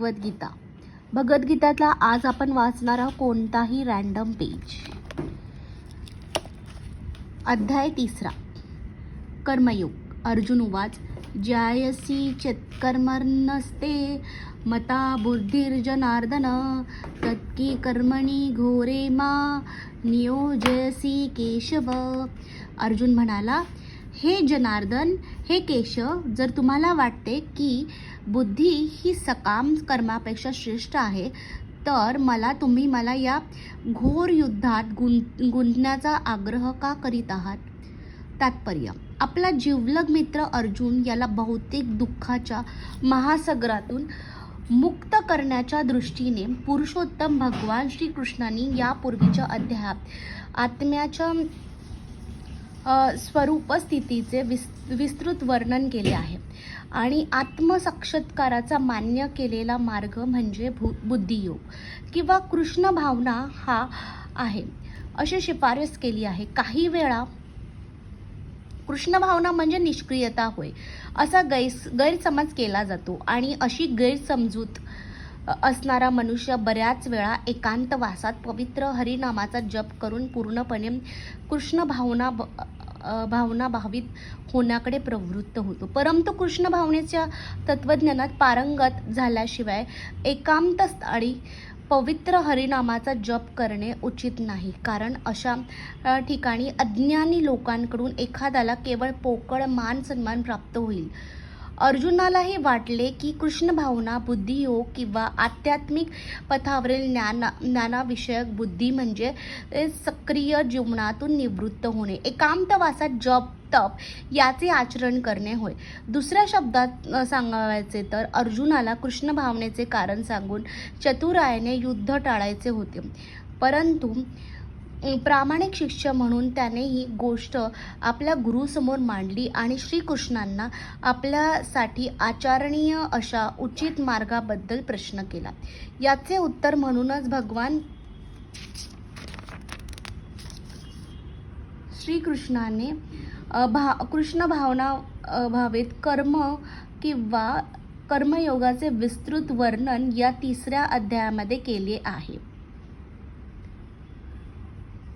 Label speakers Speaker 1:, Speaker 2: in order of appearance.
Speaker 1: भगवद्गीता. भगवद्गीतातला आज आपण वाचणार आहोत कोणताही रँडम पेज. अध्याय 3. कर्मयोग. अर्जुन उवाच, ज्यायसी चेत्कर्मण्यस्ते मता बुद्धिर्जनार्दन तत्की कर्मणी घोरे मा नियोजयसी केशव. अर्जुन म्हणाला, हे जनार्दन, हे केशव, जर तुम्हाला वाटते की बुद्धी ही सकाम कर्मापेक्षा श्रेष्ठ आहे, तर तुम्ही मला या घोर युद्धात गुंतण्याचा आग्रह का करीत आहात? तात्पर्य. आपला जिवलग मित्र अर्जुन याला भौतिक दुःखाच्या महासागरातून मुक्त करण्याच्या दृष्टीने पुरुषोत्तम भगवान श्रीकृष्णांनी यापूर्वीच्या अध्यायात आत्म्याच्या स्वरूप स्थितीचे विस्तृत वर्णन केले आहे आणि आत्मसाक्षात्काराचा मान्य केलेला मार्ग म्हणजे बुद्धियोग किंवा कृष्ण भावना हा आहे अशी शिफारस केली आहे. काही वेळा कृष्ण भावना म्हणजे निष्क्रियता होय असा गैरसमज केला जातो आणि अशी गैरसमजूत असणारा मनुष्य बऱ्याच वेळा एकांतवासात पवित्र हरिनामाचा जप करून पूर्णपणे कृष्ण भावना भावित होण्याकडे प्रवृत्त होतो. परंतु कृष्ण भावनेच्या तत्वज्ञानात पारंगत झाल्याशिवाय एकांत स्थळी पवित्र हरिनामाचा जप करणे उचित नाही, कारण अशा ठिकाणी अज्ञानी लोकांकडून एखाद्याला केवळ पोकळ मान सन्मान प्राप्त होईल. अर्जुनालाही वाटले की कृष्ण भावना, बुद्धियोग किंवा आध्यात्मिक पथावरील ज्ञानाविषयक बुद्धी म्हणजे सक्रिय जीवनातून निवृत्त होणे, एकांतवासात जप तप याचे आचरण करणे होय. दुसऱ्या शब्दात सांगायचे तर अर्जुनाला कृष्ण भावनेचे कारण सांगून चतुरायाने युद्ध टाळायचे होते, परंतु प्रामाणिक शिष्य म्हणून त्याने ही गोष्ट आपल्या गुरुसमोर मांडली आणि श्रीकृष्णांना आपल्यासाठी आचरणीय अशा उचित मार्गाबद्दल प्रश्न केला. याचे उत्तर म्हणूनच भगवान श्रीकृष्णाने कृष्ण भावना भावित कर्म किंवा कर्मयोगाचे विस्तृत वर्णन या 3 अध्यायामध्ये केले आहे.